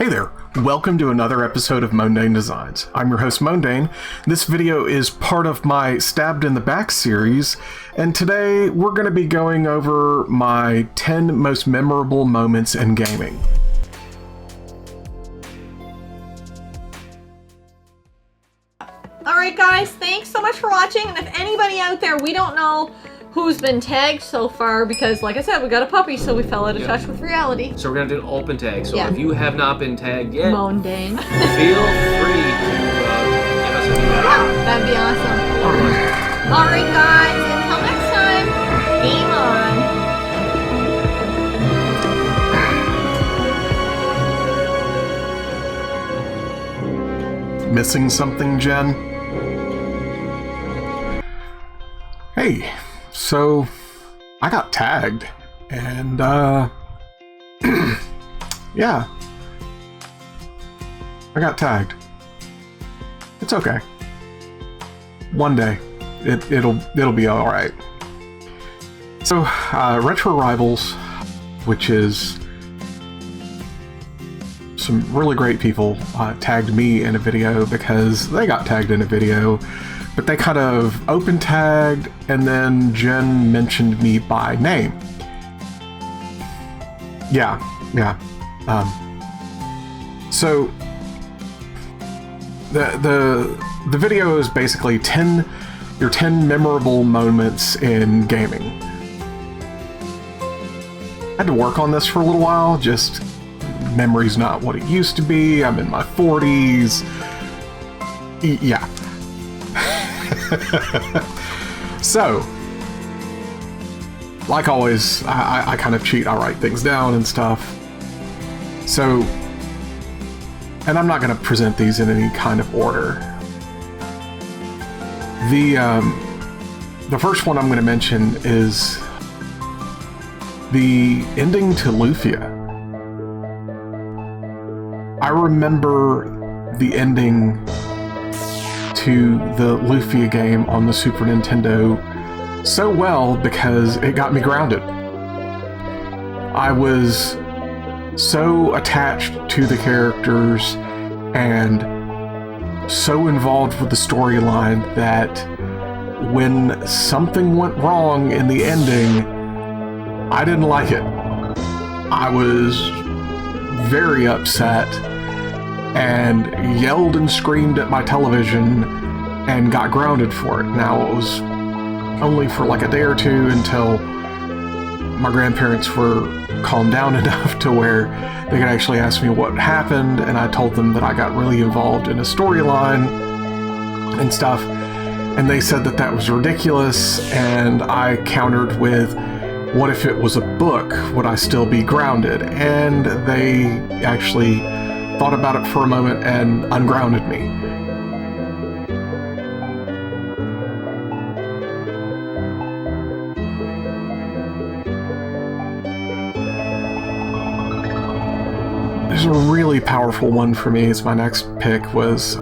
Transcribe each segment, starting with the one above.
Hey there, welcome to another episode of Mundane Designs. I'm your host Mundane. This video is part of my Stabbed in the Back series, and today we're going to be going over my 10 most memorable moments in gaming. Alright guys, thanks so much for watching, and if anybody out there, we don't know who's been tagged so far because, like I said, we got a puppy, so we fell out of touch with reality. So we're going to do an open tag. So if you have not been tagged yet, Mundane. feel free to give us a feedback. Yeah, that'd be awesome. Alright guys, until next time, game on. Missing something, Jen? Hey, so I got tagged, and yeah, I got tagged. It's okay. One day, it'll be all right. So, Retro Rivals, which is some really great people, tagged me in a video because they got tagged in a video, but they kind of open tagged, and then Jen mentioned me by name. Yeah. So the video is basically your 10 memorable moments in gaming. I had to work on this for a little while, just memory's not what it used to be. I'm in my 40s. Yeah. So, like always, I kind of cheat. I write things down and stuff. So, and I'm not going to present these in any kind of order. The first one I'm going to mention is the ending to Lufia. I remember the ending to the Lufia game on the Super Nintendo so well because it got me grounded. I was so attached to the characters and so involved with the storyline that when something went wrong in the ending, I didn't like it. I was very upset and yelled and screamed at my television and got grounded for it. Now, it was only for like a day or two until my grandparents were calmed down enough to where they could actually ask me what happened, and I told them that I got really involved in a storyline and stuff, and they said that that was ridiculous, and I countered with, what if it was a book? Would I still be grounded? And they actually thought about it for a moment and ungrounded me. There's a really powerful one for me as my next pick was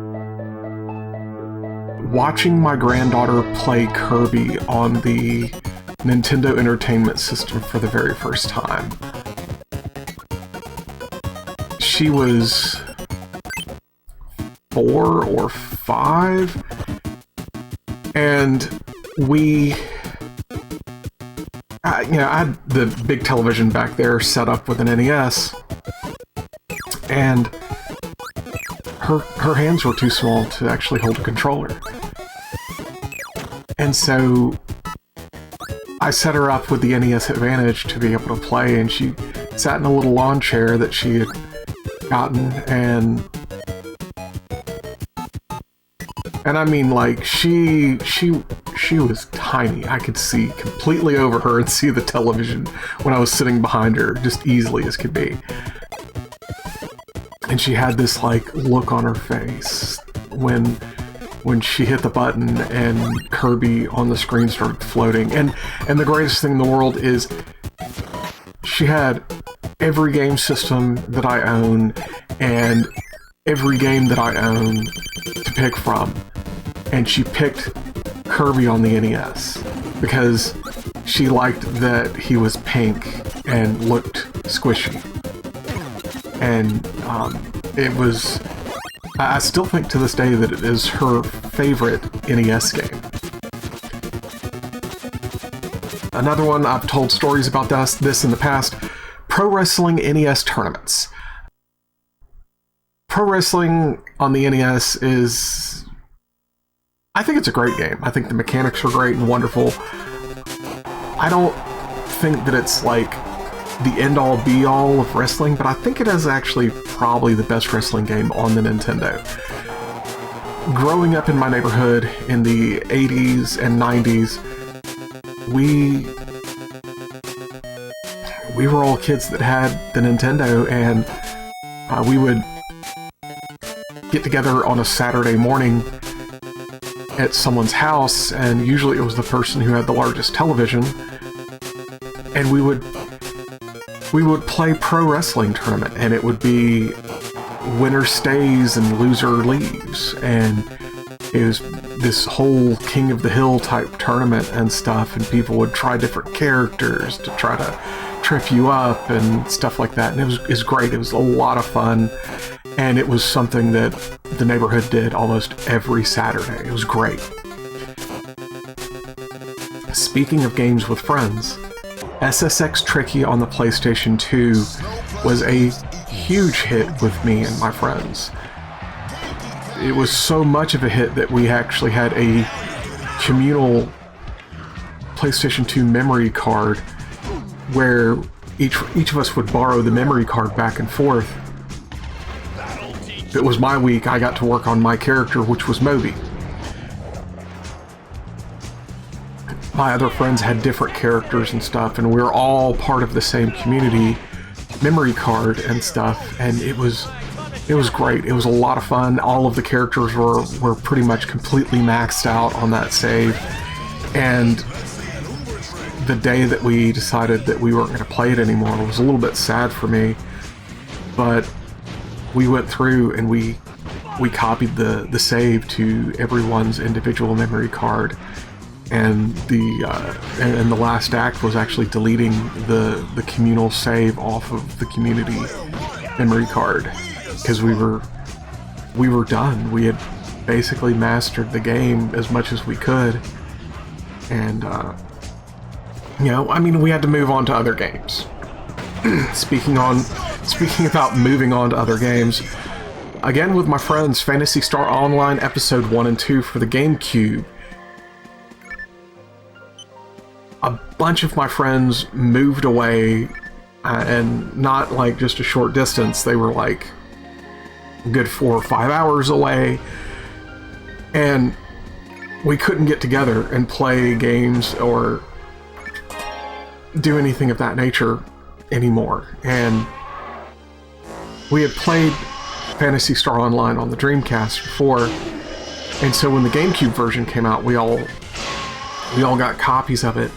watching my granddaughter play Kirby on the Nintendo Entertainment System for the very first time. She was 4 or 5, and I had the big television back there set up with an NES, and her hands were too small to actually hold a controller. And so I set her up with the NES Advantage to be able to play, and she sat in a little lawn chair that she had gotten, and I mean, like, she was tiny. I could see completely over her and see the television when I was sitting behind her, just easily as could be. And she had this, like, look on her face when she hit the button and Kirby on the screen started floating. And the greatest thing in the world is she had every game system that I own and every game that I own to pick from. And she picked Kirby on the NES because she liked that he was pink and looked squishy. And it was... I still think to this day that it is her favorite NES game. Another one, I've told stories about this in the past, Pro Wrestling NES tournaments. Pro Wrestling on the NES is... I think it's a great game. I think the mechanics are great and wonderful. I don't think that it's like the end-all be-all of wrestling, but I think it is actually probably the best wrestling game on the Nintendo. Growing up in my neighborhood in the 80s and 90s, we were all kids that had the Nintendo, and we would get together on a Saturday morning at someone's house, and usually it was the person who had the largest television, and we would play pro wrestling tournament, and it would be winner stays and loser leaves, and it was this whole King of the Hill type tournament and stuff, and people would try different characters to try to trip you up and stuff like that, and it was great. It was a lot of fun, and it was something that the neighborhood did almost every Saturday. It was great. Speaking of games with friends, SSX Tricky on the PlayStation 2 was a huge hit with me and my friends. It was so much of a hit that we actually had a communal PlayStation 2 memory card where each of us would borrow the memory card back and forth. If it was my week, I got to work on my character, which was Moby. My other friends had different characters and stuff, and we were all part of the same community memory card and stuff, and it was great. It was a lot of fun. All of the characters were pretty much completely maxed out on that save, and the day that we decided that we weren't going to play it anymore was a little bit sad for me, but we went through and we copied the save to everyone's individual memory card, and the last act was actually deleting the communal save off of the community memory card, because we were done. We had basically mastered the game as much as we could, and we had to move on to other games. Speaking about moving on to other games, again with my friends, Phantasy Star Online Episode 1 and 2 for the GameCube. A bunch of my friends moved away, and not like just a short distance, they were like a good 4 or 5 hours away, and we couldn't get together and play games or do anything of that nature anymore. And we had played Phantasy Star Online on the Dreamcast before, and so when the GameCube version came out, we all got copies of it,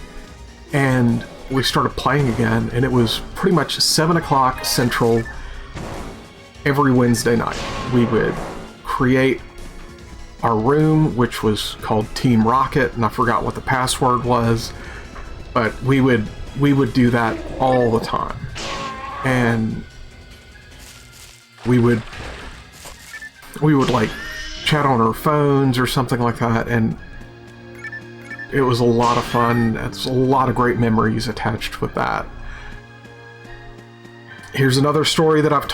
and we started playing again, and it was pretty much 7 o'clock Central every Wednesday night. We would create our room, which was called Team Rocket, and I forgot what the password was, but we would do that all the time. And we would like chat on our phones or something like that, and it was a lot of fun. It's a lot of great memories attached with that. Here's another story that I've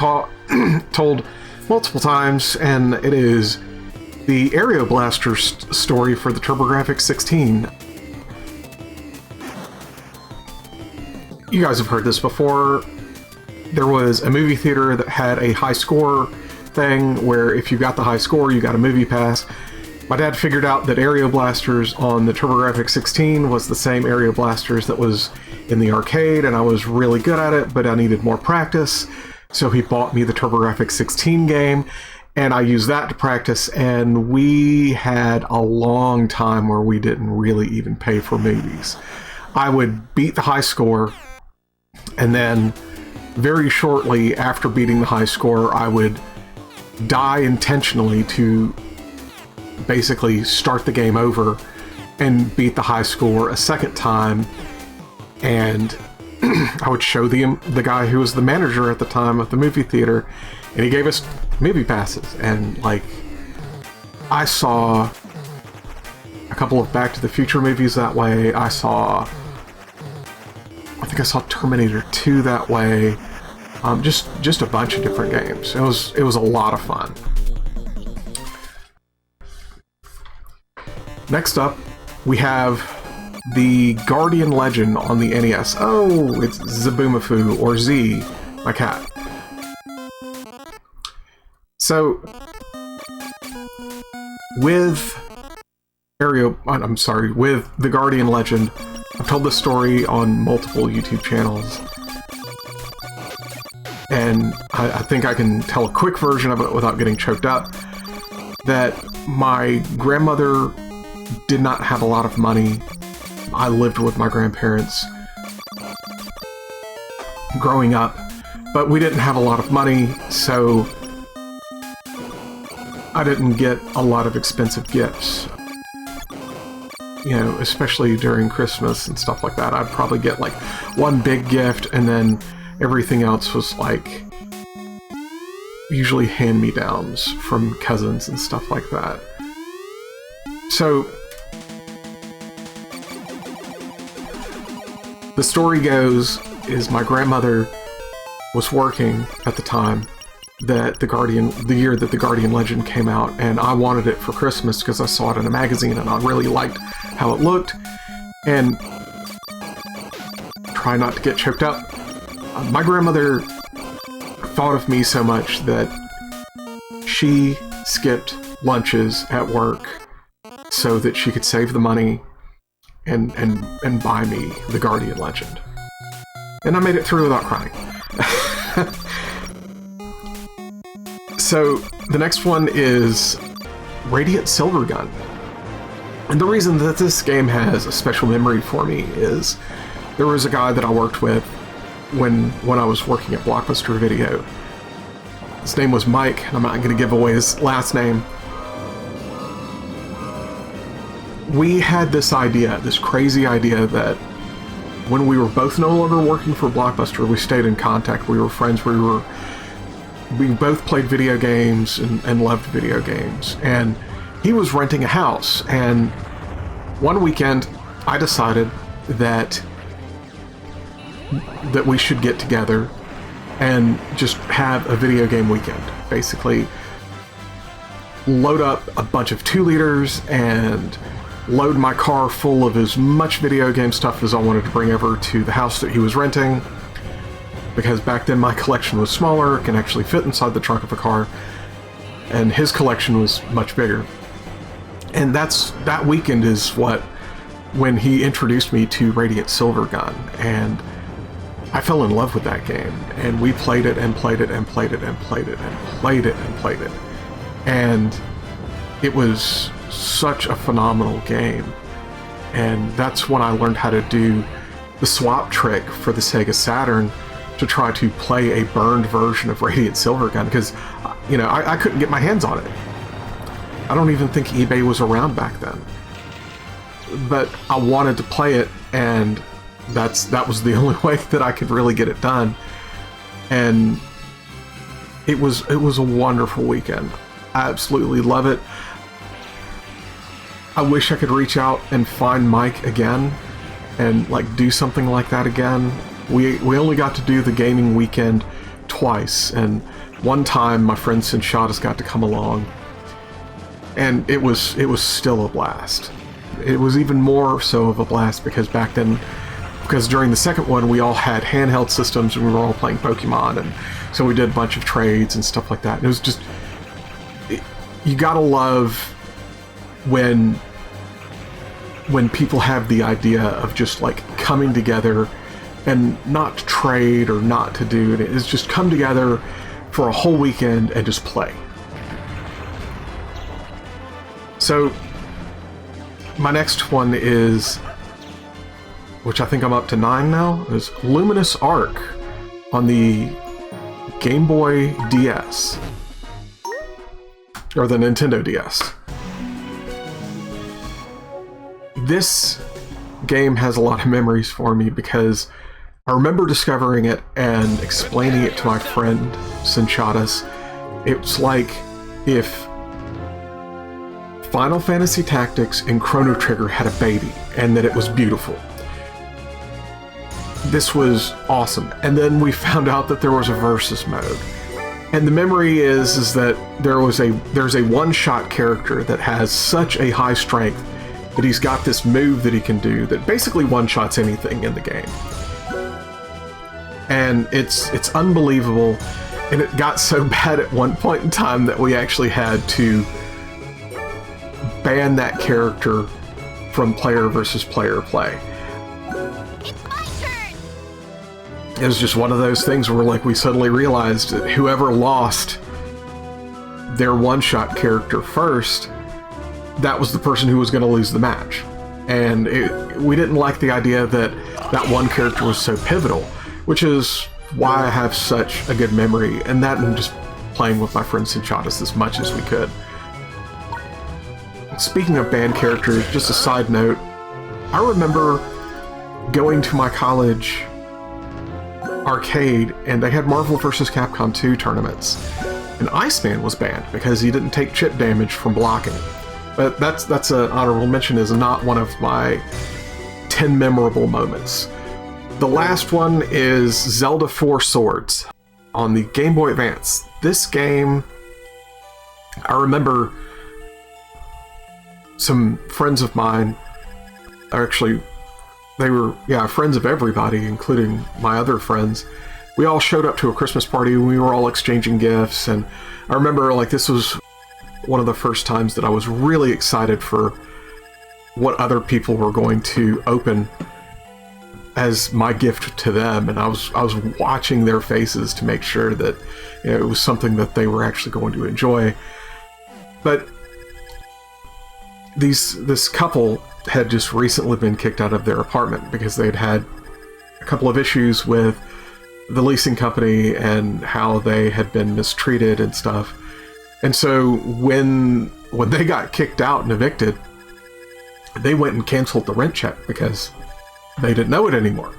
told multiple times, and it is the Aereo Blaster story for the TurboGrafx 16. You guys have heard this before. There was a movie theater that had a high score thing where if you got the high score, you got a movie pass. My dad figured out that Aereo Blasters on the TurboGrafx 16 was the same Aereo Blasters that was in the arcade, and I was really good at it, but I needed more practice. So he bought me the TurboGrafx 16 game, and I used that to practice, and we had a long time where we didn't really even pay for movies. I would beat the high score, and then very shortly after beating the high score, I would die intentionally to basically start the game over and beat the high score a second time, and I would show the guy who was the manager at the time of the movie theater, and he gave us movie passes, and like I saw a couple of Back to the Future movies that way. I think I saw Terminator 2 that way. Just a bunch of different games. It was a lot of fun. Next up, we have the Guardian Legend on the NES. Oh, it's Zaboomafoo, or Z, my cat. So, with with the Guardian Legend, I've told this story on multiple YouTube channels, and I think I can tell a quick version of it without getting choked up. That my grandmother did not have a lot of money. I lived with my grandparents growing up, but we didn't have a lot of money, so I didn't get a lot of expensive gifts. You know, especially during Christmas and stuff like that. I'd probably get like one big gift, and then everything else was like usually hand-me-downs from cousins and stuff like that. So the story goes is my grandmother was working at the time that the year that the Guardian Legend came out, and I wanted it for Christmas because I saw it in a magazine and I really liked how it looked. And try not to get choked up. My grandmother thought of me so much that she skipped lunches at work so that she could save the money and buy me the Guardian Legend. And I made it through without crying. So, the next one is Radiant Silvergun. And the reason that this game has a special memory for me is there was a guy that I worked with when I was working at Blockbuster Video. His name was Mike, and I'm not going to give away his last name. We had this idea, this crazy idea, that when we were both no longer working for Blockbuster, we stayed in contact. We were friends. We both played video games and loved video games. And he was renting a house. And one weekend, I decided that we should get together and just have a video game weekend. Basically, load up a bunch of 2-liters and load my car full of as much video game stuff as I wanted to bring over to the house that he was renting. Because back then my collection was smaller, can actually fit inside the trunk of a car, and his collection was much bigger. And that weekend is when he introduced me to Radiant Silvergun, and I fell in love with that game, and we played it and played it and played it and played it and played it and played it. And it was such a phenomenal game. And that's when I learned how to do the swap trick for the Sega Saturn to try to play a burned version of Radiant Silvergun, because, you know, I couldn't get my hands on it. I don't even think eBay was around back then. But I wanted to play it, and that was the only way that I could really get it done. And it was a wonderful weekend. I absolutely love it. I wish I could reach out and find Mike again and like do something like that again. We only got to do the gaming weekend twice, and one time my friend Sinshadas got to come along, and it was still a blast. It was even more so of a blast because back then, during the second one we all had handheld systems and we were all playing Pokemon, and so we did a bunch of trades and stuff like that. And it was just, you gotta love when people have the idea of just like coming together and not to trade or not to do it. It's just come together for a whole weekend and just play. So my next one is, which I think I'm up to 9 now, is Luminous Arc on the Game Boy DS. Or the Nintendo DS. This game has a lot of memories for me because I remember discovering it and explaining it to my friend Sinshadas It's like if Final Fantasy Tactics and Chrono Trigger had a baby, and that it was beautiful. This was awesome. And then we found out that there was a versus mode. And the memory is that there's a one-shot character that has such a high strength that he's got this move that he can do that basically one-shots anything in the game. And it's unbelievable. And it got so bad at one point in time that we actually had to ban that character from player versus player play. It's my turn! It was just one of those things where we suddenly realized that whoever lost their one-shot character first, that was the person who was going to lose the match. And we didn't like the idea that that one character was so pivotal, which is why I have such a good memory, and that and just playing with my friend Sinchatus as much as we could. Speaking of banned characters, just a side note, I remember going to my college arcade and they had Marvel vs. Capcom 2 tournaments, and Iceman was banned because he didn't take chip damage from blocking. But that's an honorable mention, is not one of my 10 memorable moments. The last one is Zelda 4 Swords on the Game Boy Advance. This game, I remember some friends of mine, actually, they were, friends of everybody, including my other friends. We all showed up to a Christmas party and we were all exchanging gifts, and I remember this was one of the first times that I was really excited for what other people were going to open as my gift to them, and I was watching their faces to make sure that it was something that they were actually going to enjoy. But this couple had just recently been kicked out of their apartment because they'd had a couple of issues with the leasing company and how they had been mistreated and stuff. And so when they got kicked out and evicted, they went and canceled the rent check because they didn't know it anymore.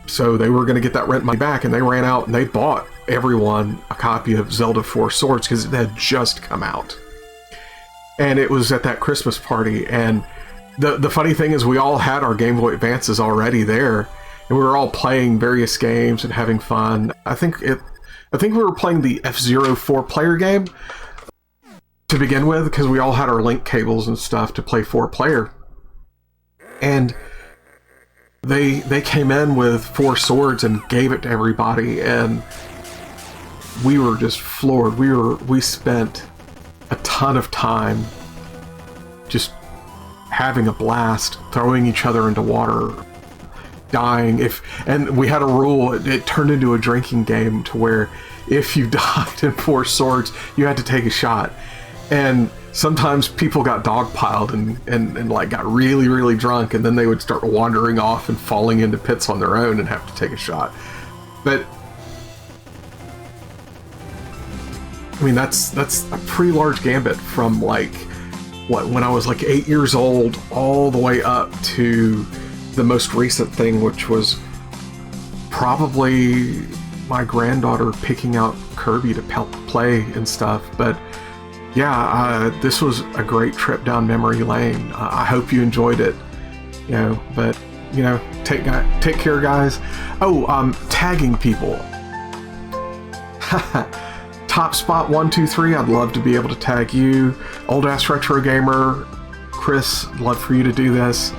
So they were going to get that rent money back, and they ran out and they bought everyone a copy of Zelda 4 Swords because it had just come out. And it was at that Christmas party, and the funny thing is we all had our Game Boy Advances already there, and we were all playing various games and having fun. I think we were playing the F-Zero 4-player game to begin with, because we all had our link cables and stuff to play 4-player. And they came in with 4 swords and gave it to everybody, and we were just floored. We spent a ton of time just having a blast, throwing each other into water, dying. And we had a rule, it turned into a drinking game to where if you died in 4 swords, you had to take a shot. And sometimes people got dogpiled and got really, really drunk, and then they would start wandering off and falling into pits on their own and have to take a shot. But I mean, that's a pretty large gambit from when I was 8 years old all the way up to the most recent thing, which was probably my granddaughter picking out Kirby to play and stuff. But yeah, this was a great trip down memory lane. I hope you enjoyed it. But take care, guys. Tagging people. Top Spot 123, I'd love to be able to tag you. Old Ass Retro Gamer, Chris, I'd love for you to do this.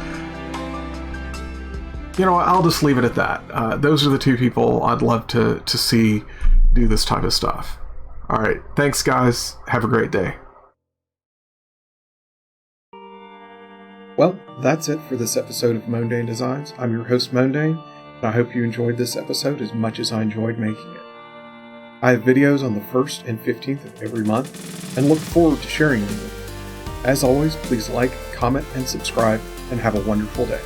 I'll just leave it at that. Those are the two people I'd love to see do this type of stuff. Alright, thanks guys. Have a great day. Well, that's it for this episode of Mondane Designs. I'm your host, Mondane, and I hope you enjoyed this episode as much as I enjoyed making it. I have videos on the 1st and 15th of every month, and look forward to sharing them with you. As always, please like, comment, and subscribe, and have a wonderful day.